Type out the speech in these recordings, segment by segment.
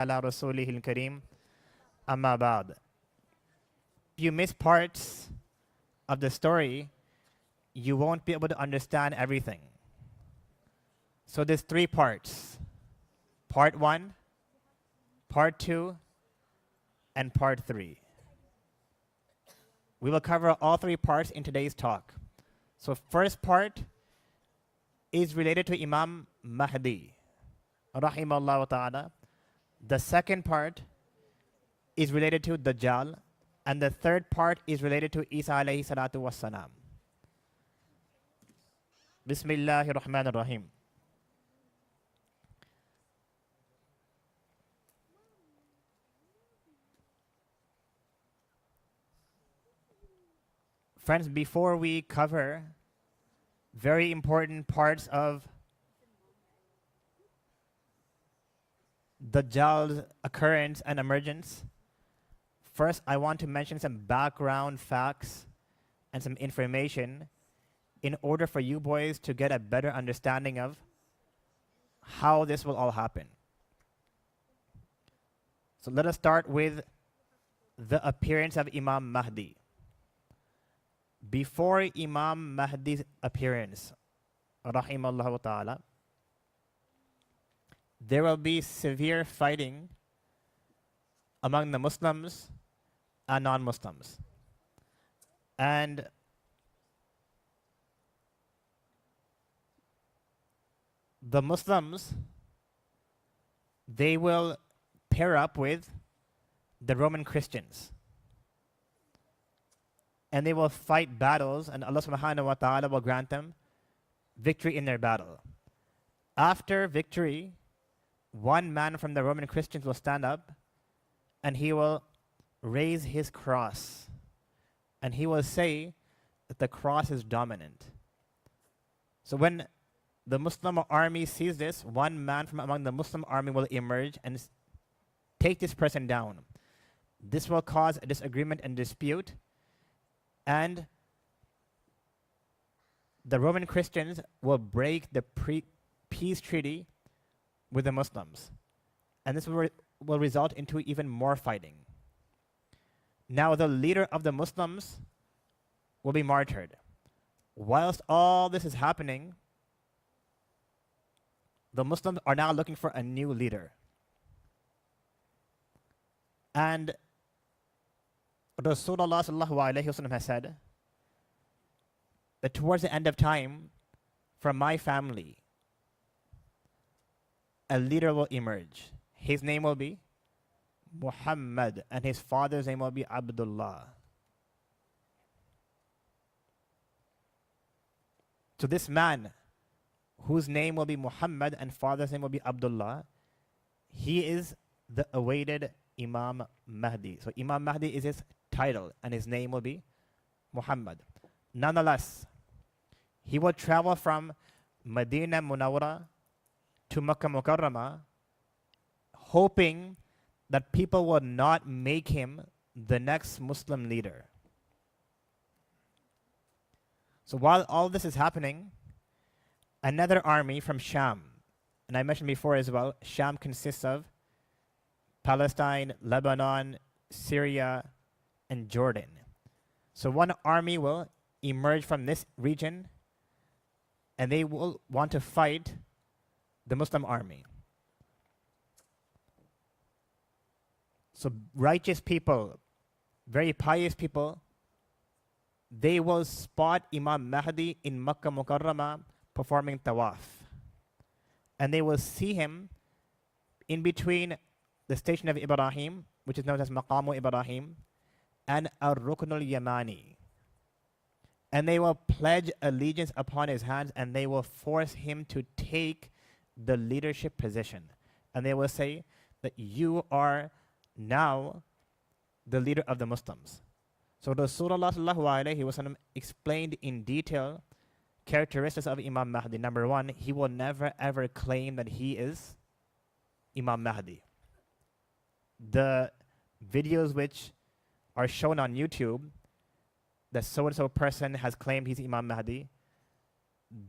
ala rasulihil kareem, amma ba'd. If you miss parts of the story, you won't be able to understand everything. So there's 3 parts. Part 1, Part 2, and Part 3. We will cover all 3 parts in today's talk. So first part is related to Imam Mahdi, rahimallahu ta'ala. The second part is related to Dajjal. And the third part is related to Isa alayhi salatu wassalam. Bismillahir Rahmanir Rahim. Friends, before we cover very important parts of Dajjal's occurrence and emergence, first I want to mention some background facts and some information in order for you boys to get a better understanding of how this will all happen. So let us start with the appearance of Imam Mahdi. Before Imam Mahdi's appearance, rahimallahu ta'ala, there will be severe fighting among the Muslims and non-Muslims. And the Muslims, they will pair up with the Roman Christians. And they will fight battles, and Allah subhanahu wa ta'ala will grant them victory in their battle. After victory, one man from the Roman Christians will stand up and he will raise his cross. And he will say that the cross is dominant. So when the Muslim army sees this, one man from among the Muslim army will emerge and take this person down. This will cause a disagreement and dispute. And the Roman Christians will break the peace treaty with the Muslims. And this will result into even more fighting. Now the leader of the Muslims will be martyred. Whilst all this is happening, the Muslims are now looking for a new leader. And Rasulullah sallallahu alayhi wasallam has said that towards the end of time, from my family, a leader will emerge. His name will be Muhammad, and his father's name will be Abdullah. So this man, whose name will be Muhammad and father's name will be Abdullah, he is the awaited Imam Mahdi. So Imam Mahdi is his title, and his name will be Muhammad. Nonetheless, he will travel from Medina Munawwara to Makkah Mukarramah, hoping that people will not make him the next Muslim leader. So while all this is happening, another army from Sham, and I mentioned before as well, Sham consists of Palestine, Lebanon, Syria, and Jordan. So one army will emerge from this region, and they will want to fight the Muslim army. So righteous people, very pious people, they will spot Imam Mahdi in Makkah Mukarramah performing tawaf. And they will see him in between the station of Ibrahim, which is known as Maqamu Ibrahim, and Ar-Ruknul Yamani. And they will pledge allegiance upon his hands, and they will force him to take the leadership position. And they will say that you are now the leader of the Muslims. So Rasulullah sallallahu alayhi wasallam explained in detail characteristics of Imam Mahdi. Number 1, he will never ever claim that he is Imam Mahdi. The videos which are shown on YouTube, that so-and-so person has claimed he's Imam Mahdi,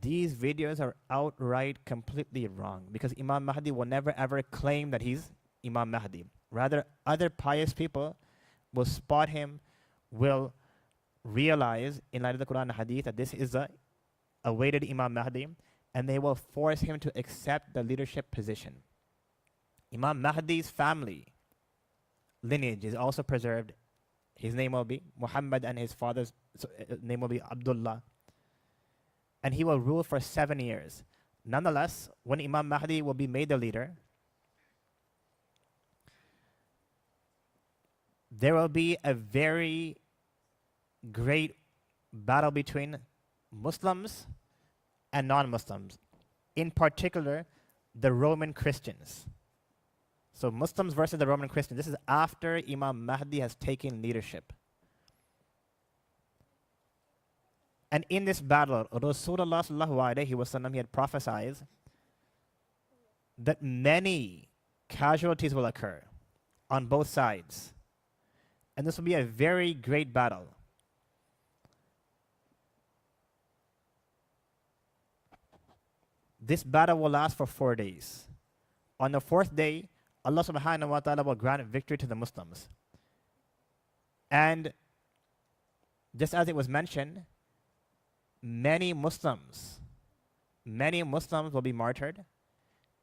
these videos are outright completely wrong, because Imam Mahdi will never ever claim that he's Imam Mahdi. Rather, other pious people will spot him, will realize in light of the Quran and Hadith that this is a awaited Imam Mahdi, and they will force him to accept the leadership position. Imam Mahdi's family lineage is also preserved. His name will be Muhammad and his father's name will be Abdullah. And he will rule for 7 years. Nonetheless, when Imam Mahdi will be made the leader, there will be a very great battle between Muslims and non-Muslims, in particular the Roman Christians. So Muslims versus the Roman Christians. This is after Imam Mahdi has taken leadership. And in this battle, Rasulullah sallallahu alaihi wasallam, he had prophesied that many casualties will occur on both sides. And this will be a very great battle. This battle will last for 4 days. On the 4th day, Allah subhanahu wa ta'ala will grant victory to the Muslims. And just as it was mentioned, many Muslims will be martyred,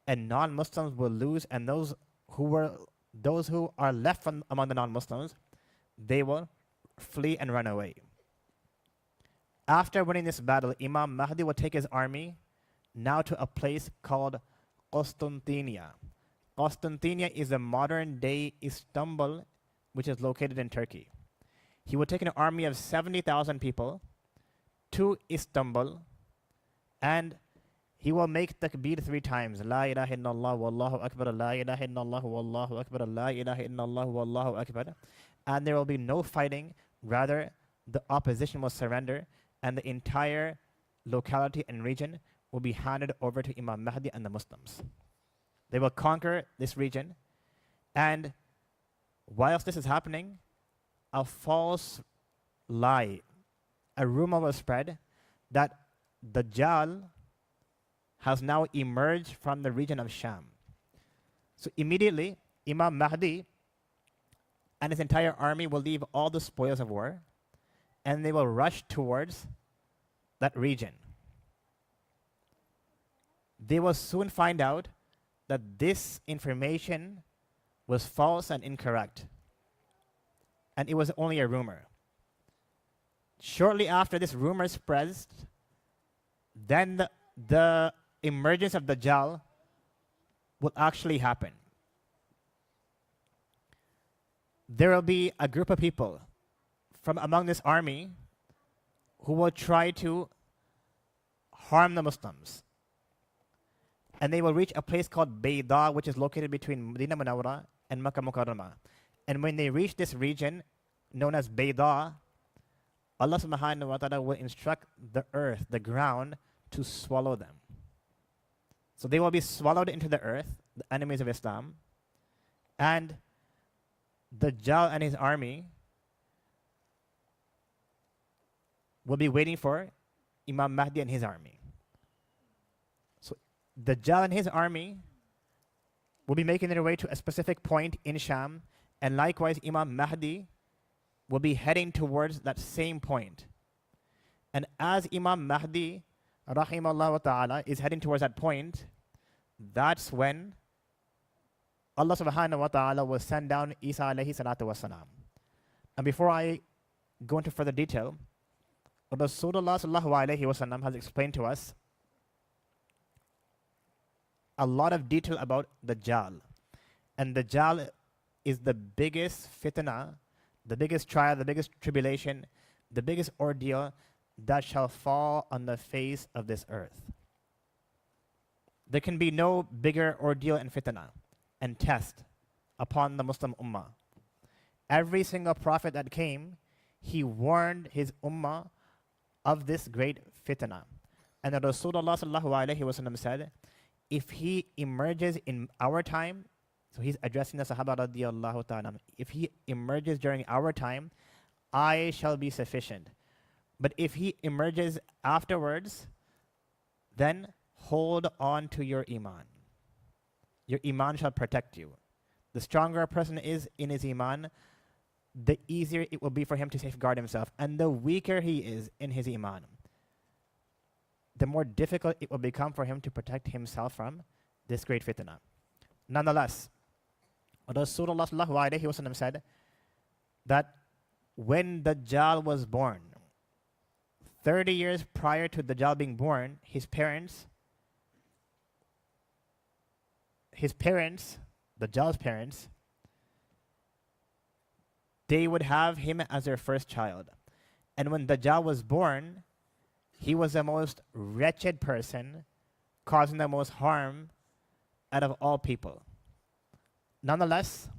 and non-Muslims will lose, and those who are left among the non-Muslims, they will flee and run away. After winning this battle, Imam Mahdi will take his army now to a place called Constantinia. Constantinia is the modern-day Istanbul, which is located in Turkey. He will take an army of 70,000 people to Istanbul, and he will make takbir 3 times. La ilaha illallah wallahu akbar, la ilaha illallah wallahu akbar, la ilaha illallah wallahu akbar. And there will be no fighting. Rather, the opposition will surrender, and the entire locality and region will be handed over to Imam Mahdi and the Muslims. They will conquer this region, and whilst this is happening, a false lie, a rumor was spread that Dajjal has now emerged from the region of Sham. So immediately, Imam Mahdi and his entire army will leave all the spoils of war, and they will rush towards that region. They will soon find out that this information was false and incorrect, and it was only a rumor. Shortly after this rumor spreads, then the emergence of Dajjal will actually happen. There will be a group of people from among this army who will try to harm the Muslims. And they will reach a place called Bayda, which is located between Medina Munawwara and Makkah Mukarramah. And when they reach this region known as Bayda, Allah subhanahu wa ta'ala will instruct the earth, the ground, to swallow them. So they will be swallowed into the earth, the enemies of Islam, and Dajjal and his army will be waiting for Imam Mahdi and his army. So Dajjal and his army will be making their way to a specific point in Sham, and likewise Imam Mahdi will be heading towards that same point. And as Imam Mahdi rahimahullah ta'ala is heading towards that point, that's when Allah subhanahu wa ta'ala will send down Isa alayhi salatu wasalam. And before I go into further detail, Rasulullah sallallahu alayhi wasallam has explained to us a lot of detail about Dajjal. And Dajjal is the biggest fitna, the biggest trial, the biggest tribulation, the biggest ordeal that shall fall on the face of this earth. There can be no bigger ordeal and fitna and test upon the Muslim ummah. Every single prophet that came, he warned his ummah of this great fitna. And the Rasulullah sallallahu alayhi wasallam said, if he emerges in our time, so he's addressing the Sahaba radiyallahu ta'ala, if he emerges during our time, I shall be sufficient. But if he emerges afterwards, then hold on to your iman. Your iman shall protect you. The stronger a person is in his iman, the easier it will be for him to safeguard himself. And the weaker he is in his iman, the more difficult it will become for him to protect himself from this great fitna. Nonetheless, Rasulullah sallallahu alaihi wasallam said that when Dajjal was born, 30 years prior to Dajjal being born, his parents, Dajjal's parents, they would have him as their first child. And when Dajjal was born, he was the most wretched person, causing the most harm out of all people. Nonetheless,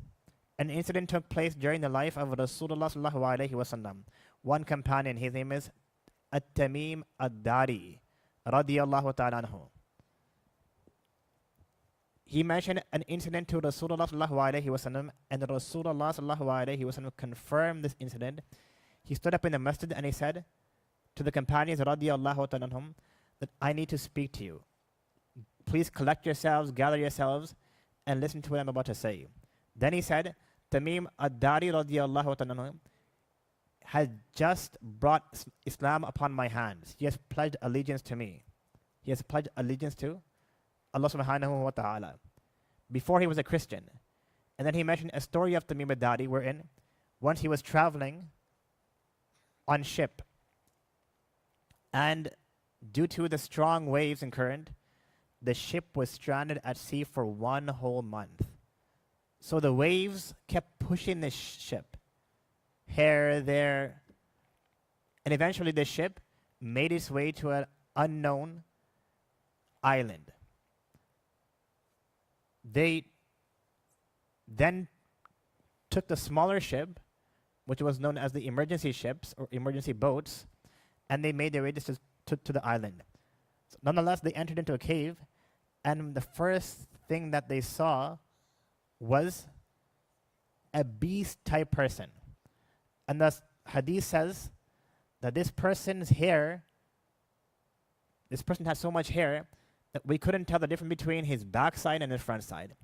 an incident took place during the life of Rasulullah sallallahu alaihi wasallam. One companion, his name is At-Tamim Ad-Dari, radiyallahu ta'ala anhu. He mentioned an incident to Rasulullah sallallahu alaihi wasallam, and Rasulullah sallallahu alaihi wasallam confirmed this incident. He stood up in the masjid and he said to the companions, radiyallahu ta'ala anhum, that I need to speak to you. Please collect yourselves, gather yourselves, and listen to what I'm about to say. Then he said, Tamim Ad-Dari radiyallahu ta'ala anhu has just brought Islam upon my hands. He has pledged allegiance to me. He has pledged allegiance to Allah subhanahu wa ta'ala. Before he was a Christian. And then he mentioned a story of Tamim Ad-Dari wherein once he was traveling on ship, and due to the strong waves and current, the ship was stranded at sea for 1 whole month. So the waves kept pushing the ship here, there, and eventually the ship made its way to an unknown island. They then took the smaller ship, which was known as the emergency ships or emergency boats, and they made their way to the island. So nonetheless, they entered into a cave, and the first thing that they saw was a beast-type person. And the hadith says that this person had so much hair that we couldn't tell the difference between his backside and his front side.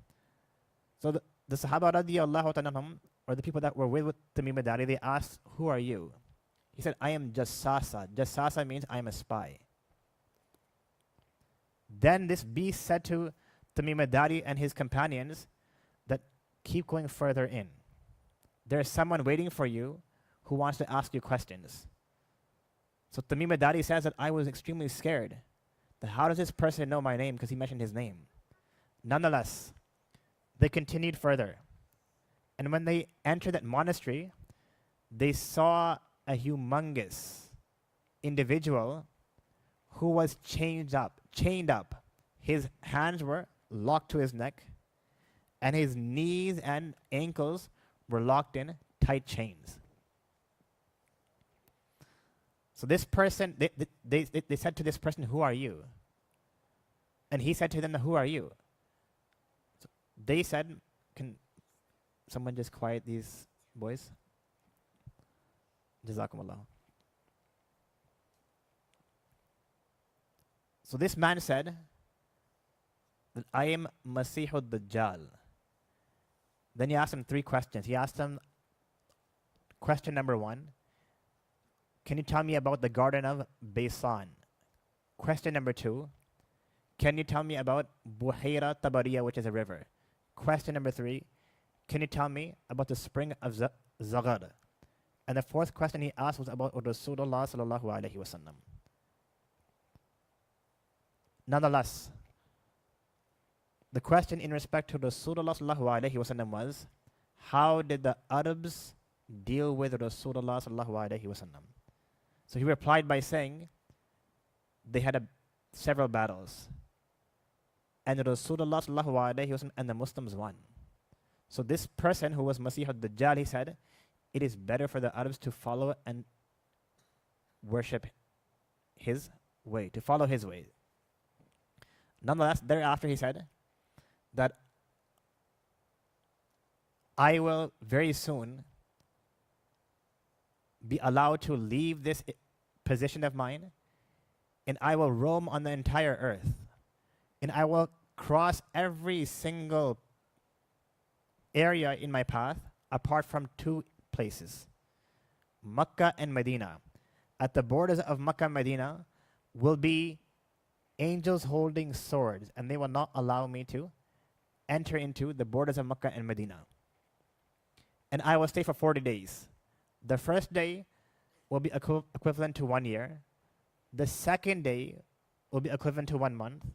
So the Sahaba radiyallahu ta'ala anhum, or the people that were with Tamim Ad-Dari, they asked, who are you? He said, I am Jassasa. Jassasa means I am a spy. Then this beast said to Tamim Ad-Dari and his companions that keep going further in. There is someone waiting for you who wants to ask you questions. So Tamim Ad-Dari says that I was extremely scared. That how does this person know my name? Because he mentioned his name. Nonetheless, they continued further. And when they entered that monastery, they saw a humongous individual who was chained up. His hands were locked to his neck, and his knees and ankles were locked in tight chains. So this person, they said to this person, who are you? And he said to them, who are you? So they said, can someone just quiet these boys? Jazakumullah. So this man said that I am Masihud Dajjal. Then he asked him 3 questions. He asked him, question number 1, can you tell me about the Garden of Baysan? Question number 2, can you tell me about Buhaira Tabariya, which is a river? Question number 3, can you tell me about the spring of Zaghar? And the 4th question he asked was about Rasulullah sallallahu alaihi wasallam. Nonetheless, the question in respect to Rasulullah sallallahu alaihi wasallam was, how did the Arabs deal with Rasulullah sallallahu alaihi wasallam? So he replied by saying, they had several battles, and Rasulullah sallallahu alaihi wasallam and the Muslims won. So this person who was Masih ad-Dajjal, he said, it is better for the Arabs to follow and worship his way, to follow his way. Nonetheless, thereafter he said that I will very soon be allowed to leave this position of mine, and I will roam on the entire earth, and I will cross every single area in my path apart from two places, Makkah and Medina. At the borders of Makkah and Medina will be angels holding swords, and they will not allow me to enter into the borders of Makkah and Medina. And I will stay for 40 days. The first day will be equivalent to 1 year. The second day will be equivalent to 1 month.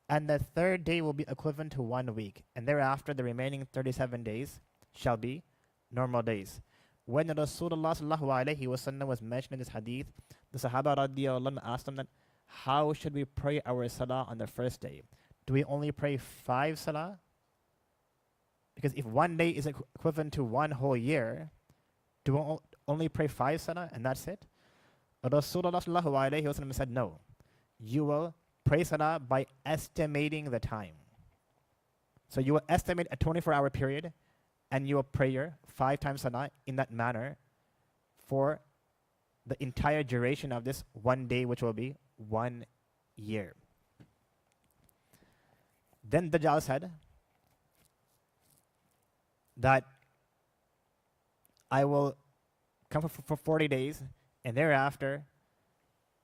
And the third day will be equivalent to 1 week. And thereafter, the remaining 37 days shall be normal days. When Rasulullah sallallahu alayhi wa sallam was mentioned in this hadith, the Sahaba radiallahu anhu asked him that, how should we pray our salah on the first day? Do we only pray 5 salah? Because if 1 day is equivalent to 1 whole year, do we only pray 5 salah and that's it? Rasulullah sallallahu alayhi wa sallam said, no. You will pray salah by estimating the time. So you will estimate a 24-hour period and you will pray your 5 times salah in that manner for the entire duration of this 1 day, which will be 1 year. Then Dajjal said that I will come for 40 days, and thereafter,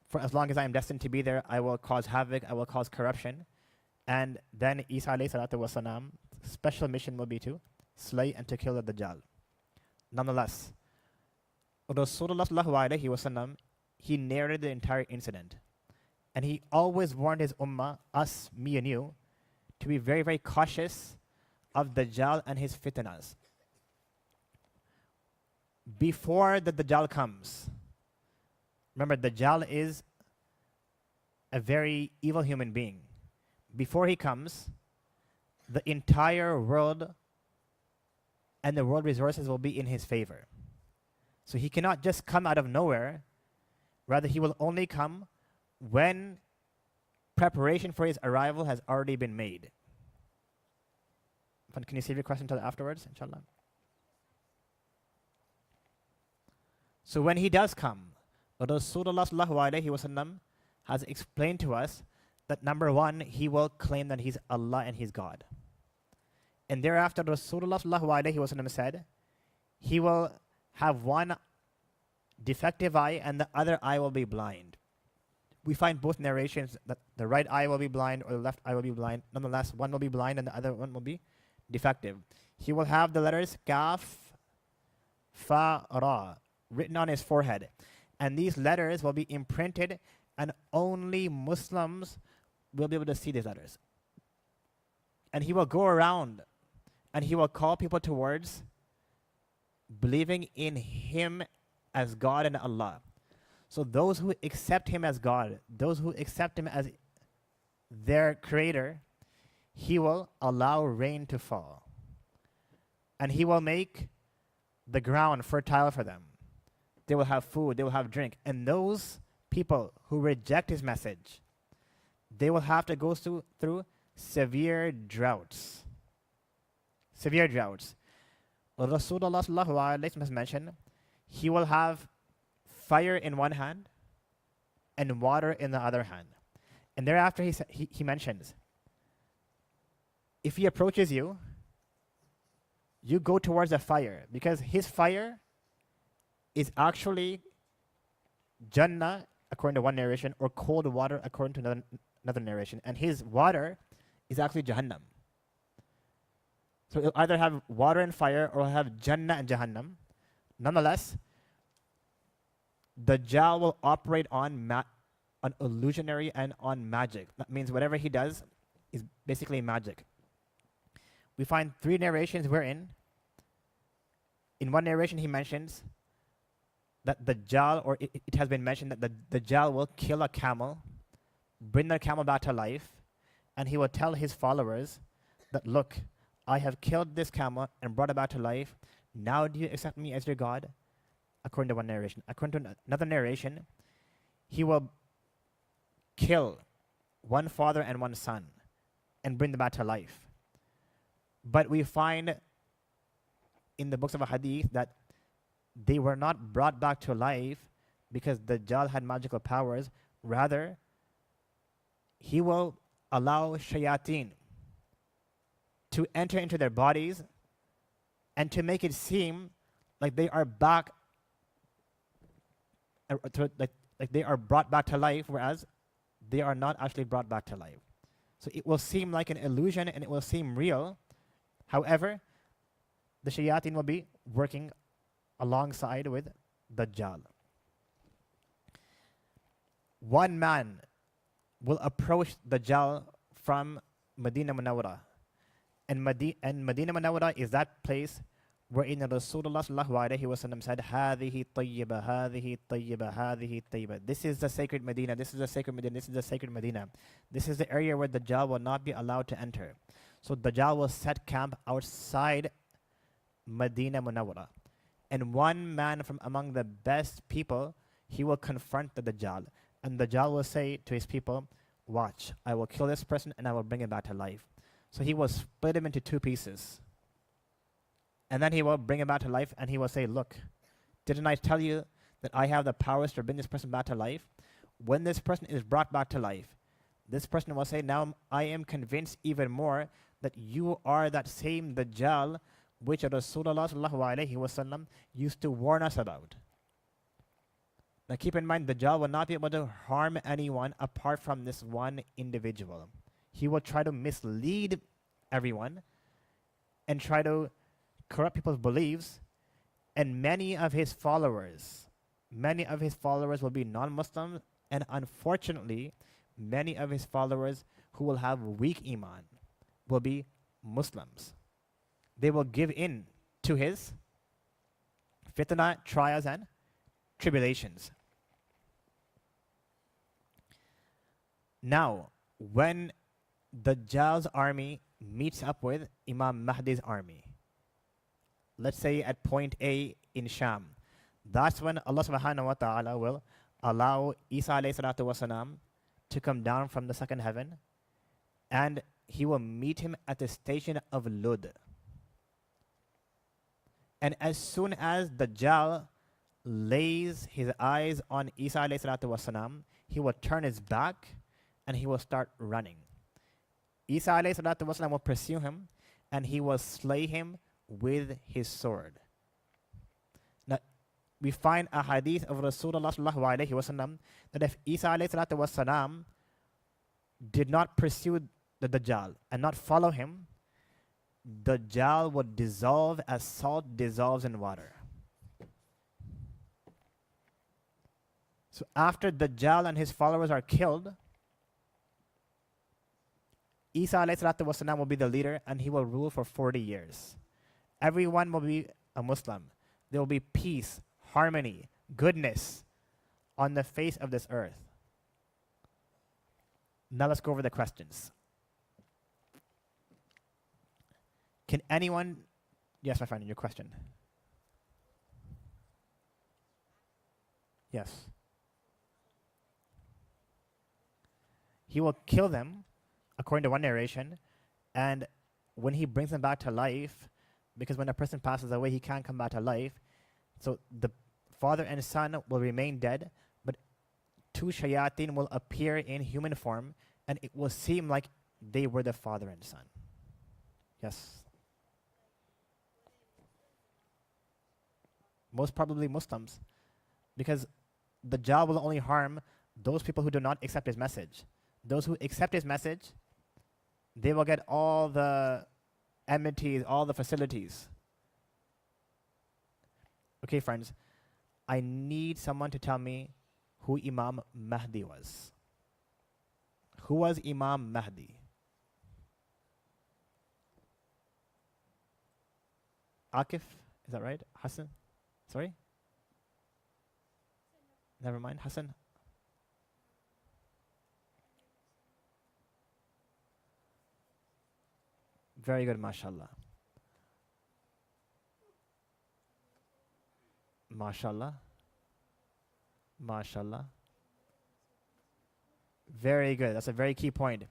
for as long as I am destined to be there, I will cause havoc, I will cause corruption. And then Isa alayhi salatu wasalam, special mission will be to slay and to kill the Dajjal. Nonetheless, Rasulullah sallallahu alayhi wasallam, he narrated the entire incident. And he always warned his ummah, us, me and you, to be very, very cautious of Dajjal and his fitnas. Before the Dajjal comes, remember, Dajjal is a very evil human being. Before he comes, the entire world and the world resources will be in his favor. So he cannot just come out of nowhere. Rather, he will only come when preparation for his arrival has already been made. Can you save your question until afterwards, inshallah? So when he does come, Rasulullah sallallahu alayhi wa sallam has explained to us that number one, he will claim that he's Allah and he's God. And thereafter, Rasulullah sallallahu alayhi wa sallam said, he will have one defective eye and the other eye will be blind. We find both narrations that the right eye will be blind or the left eye will be blind. Nonetheless, one will be blind and the other one will be defective. He will have the letters Kaf, Fa, Ra written on his forehead. And these letters will be imprinted and only Muslims will be able to see these letters. And he will go around and he will call people towards believing in him as God and Allah. So those who accept him as God, those who accept him as their creator, he will allow rain to fall. And he will make the ground fertile for them. They will have food, they will have drink. And those people who reject his message, they will have to go through severe droughts. Severe droughts. Rasulullah sallallahu alayhi wa sallam has mentioned, he will have fire in one hand and water in the other hand. And thereafter he mentions, if he approaches you, you go towards the fire, because his fire is actually Jannah, according to one narration, or cold water, according to another narration. And his water is actually Jahannam. So it'll either have water and fire, or it'll have Jannah and Jahannam. Nonetheless, Dajjal will operate on illusionary and on magic. That means whatever he does is basically magic. We find 3 narrations wherein, in one narration he mentions that Dajjal, or it has been mentioned that the Dajjal will kill a camel, bring the camel back to life, and he will tell his followers that, look, I have killed this camel and brought it back to life. Now do you accept me as your God? According to one narration. According to another narration, he will kill one father and one son and bring them back to life. But we find in the books of Hadith that they were not brought back to life because Dajjal had magical powers. Rather, he will allow shayateen to enter into their bodies and to make it seem like they are back, like they are brought back to life, whereas they are not actually brought back to life. So it will seem like an illusion and it will seem real. However, the shayateen will be working alongside with Dajjal. One man will approach Dajjal from Medina Munawwara. And Medina Munawwara is that place wherein Rasulullah sallallahu alayhi wasallam said, "Hadihi tayyiba, hadihi tayyiba, hadihi tayyiba." This is the sacred Medina. This is the sacred Medina. This is the sacred Medina. This is the area where Dajjal will not be allowed to enter. So Dajjal will set camp outside Medina Munawwara, and one man from among the best people, he will confront the Dajjal, and Dajjal will say to his people, "Watch, I will kill this person and I will bring him back to life." So he will split him into two pieces. And then he will bring him back to life and he will say, "Look, didn't I tell you that I have the powers to bring this person back to life?" When this person is brought back to life, this person will say, "Now I am convinced even more that you are that same Dajjal which Rasulullah sallallahu alayhi wasallam used to warn us about." Now keep in mind, Dajjal will not be able to harm anyone apart from this one individual. He will try to mislead everyone and try to corrupt people's beliefs, and many of his followers will be non-Muslims, and unfortunately, many of his followers who will have weak iman will be Muslims. They will give in to his fitnah, trials, and tribulations. Now, when Dajjal's army meets up with Imam Mahdi's army, let's say at point A in Sham, that's when Allah subhanahu wa ta'ala will allow Isa alayhi salatu wasalam to come down from the second heaven, and he will meet him at the station of Lud. And as soon as Dajjal lays his eyes on Isa alayhi salatu wasalam, he will turn his back and he will start running. Isa alayhi salatu wasalam will pursue him and he will slay him with his sword. Now, we find a hadith of Rasulullah sallallahu alayhi wasallam that if Isa alayhi salatu wasalam did not pursue the Dajjal and not follow him, Dajjal would dissolve as salt dissolves in water. So after Dajjal and his followers are killed, Isa alayhi salatu wasalam will be the leader and he will rule for 40 years. Everyone will be a Muslim. There will be peace, harmony, goodness on the face of this earth. Now let's go over the questions. Can anyone... Yes, my friend, your question. Yes. He will kill them, according to one narration, and when he brings them back to life, because when a person passes away, he can't come back to life, so the father and son will remain dead, but two shayateen will appear in human form, and it will seem like they were the father and son. Yes. Most probably Muslims, because the Dajjal will only harm those people who do not accept his message. Those who accept his message, they will get all the amenities, all the facilities. Okay, friends, I need someone to tell me who Imam Mahdi was. Who was Imam Mahdi? Akif, is that right? Hassan? Sorry? Never mind, Hassan? Very good, mashallah. Mashallah. Mashallah. Very good. That's a very key point.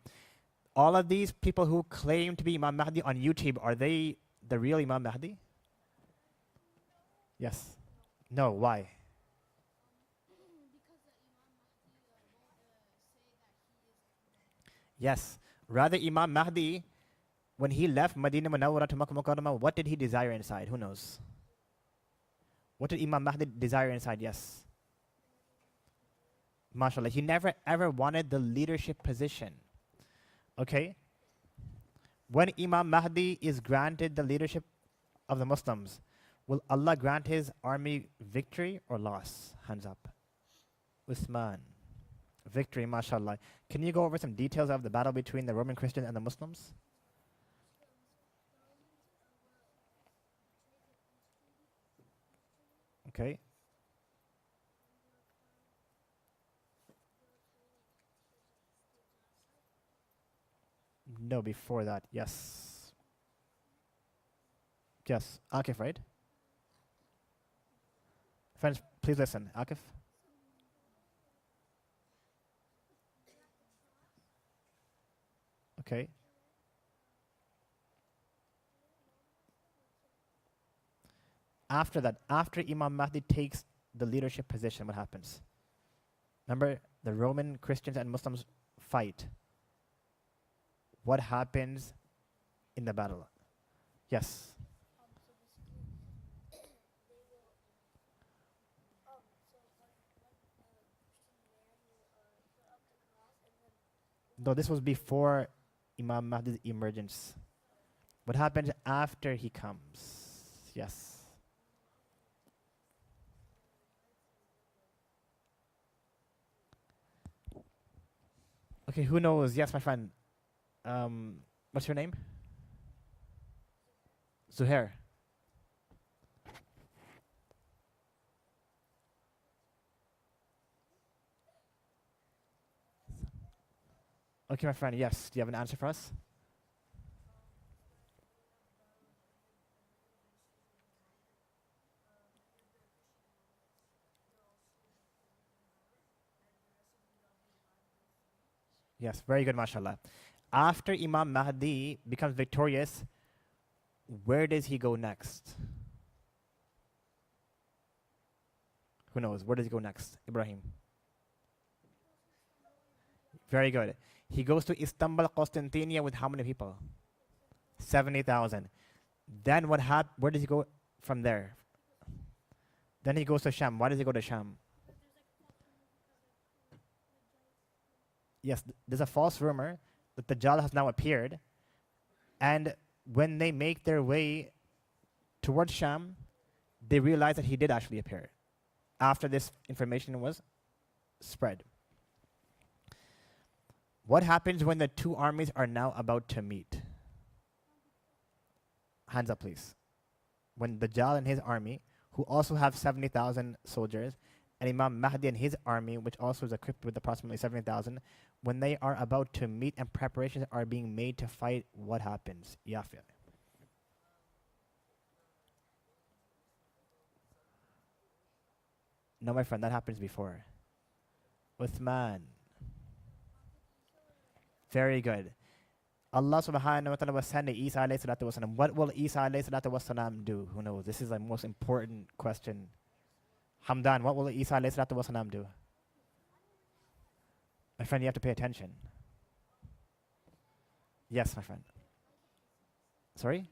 All of these people who claim to be Imam Mahdi on YouTube, are they the real Imam Mahdi? Yes. No, why? Yes. Rather, Imam Mahdi, When he left Medina Munawwara to Makkah Mukarramah, what did he desire inside? Who knows? What did Imam Mahdi desire inside? Yes. MashaAllah. He never ever wanted the leadership position. Okay? When Imam Mahdi is granted the leadership of the Muslims, will Allah grant his army victory or loss? Hands up. Uthman. Victory, mashallah. Can you go over some details of the battle between the Roman Christians and the Muslims? Okay. No, before that. Yes. Yes. Akif, right? Friends, please listen. Akif? Okay. After that, after Imam Mahdi takes the leadership position, what happens? Remember, the Roman Christians and Muslims fight. What happens in the battle? Yes. No, this was before Imam Mahdi's emergence. What happens after he comes? Yes. Okay, who knows? Yes, my friend. What's your name? Zuhair. Okay, my friend, yes. Do you have an answer for us? Yes, very good, mashallah. After Imam Mahdi becomes victorious, where does he go next? Who knows? Where does he go next? Ibrahim. Very good. He goes to Istanbul, Constantinople with how many people? 70,000. Then what where does he go from there? Then he goes to Sham. Why does he go to Sham? Yes, there's a false rumor that Dajjal has now appeared. And when they make their way towards Sham, they realize that he did actually appear after this information was spread. What happens when the two armies are now about to meet? Hands up, please. When Dajjal and his army, who also have 70,000 soldiers, and Imam Mahdi and his army, which also is equipped with approximately 70,000, when they are about to meet and preparations are being made to fight, what happens? Yafia. No, my friend, that happens before. Uthman. Very good. Allah subhanahu wa ta'ala was sending Isa alayhi salatu wasalam. What will Isa alayhi salatu wasalam do? Who knows? This is the most important question. Hamdan, what will Isa alayhi salatu wasalam do? My friend, you have to pay attention. Yes, my friend. Sorry?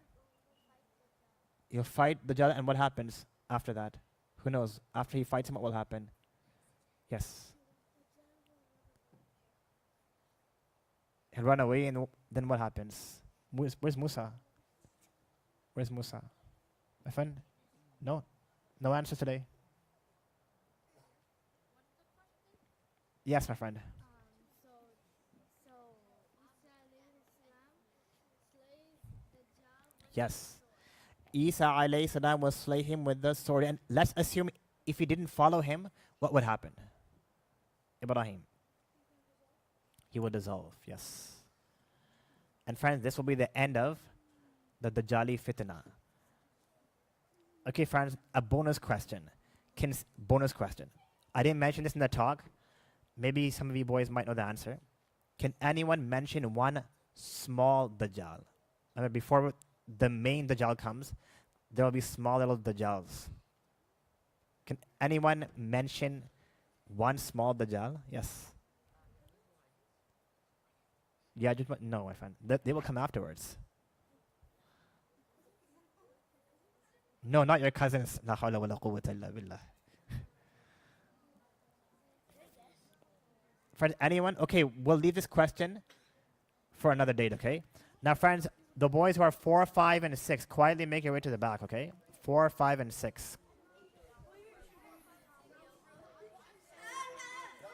You'll fight the Dajjal, and what happens after that? Who knows? After he fights him, what will happen? Yes. He'll run away, and then what happens? Where's Musa? Where's Musa? My friend? No? No answer today? Yes, my friend. Yes. Isa alayhi salam will slay him with the sword. And let's assume if he didn't follow him, what would happen? Ibrahim. He will dissolve, yes. And friends, this will be the end of the Dajjali Fitnah. Okay, friends, a bonus question. Bonus question. I didn't mention this in the talk. Maybe some of you boys might know the answer. Can anyone mention one small Dajjal? I mean, before the main Dajjal comes, there will be small little Dajjals. Can anyone mention one small Dajjal? Yes. Yeah, just no, my friend. They will come afterwards. No, not your cousins. La hawla wa la quwwata illa billah. Friends, anyone? Okay, we'll leave this question for another date, okay? Now, friends, the boys who are 4, 5, and 6, quietly make your way to the back, okay? 4, 5, and 6.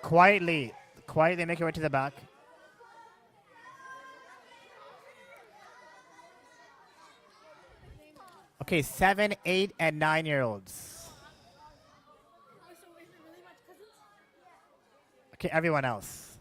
Quietly make your way to the back. Okay, 7, 8, and 9-year-olds. Okay, everyone else.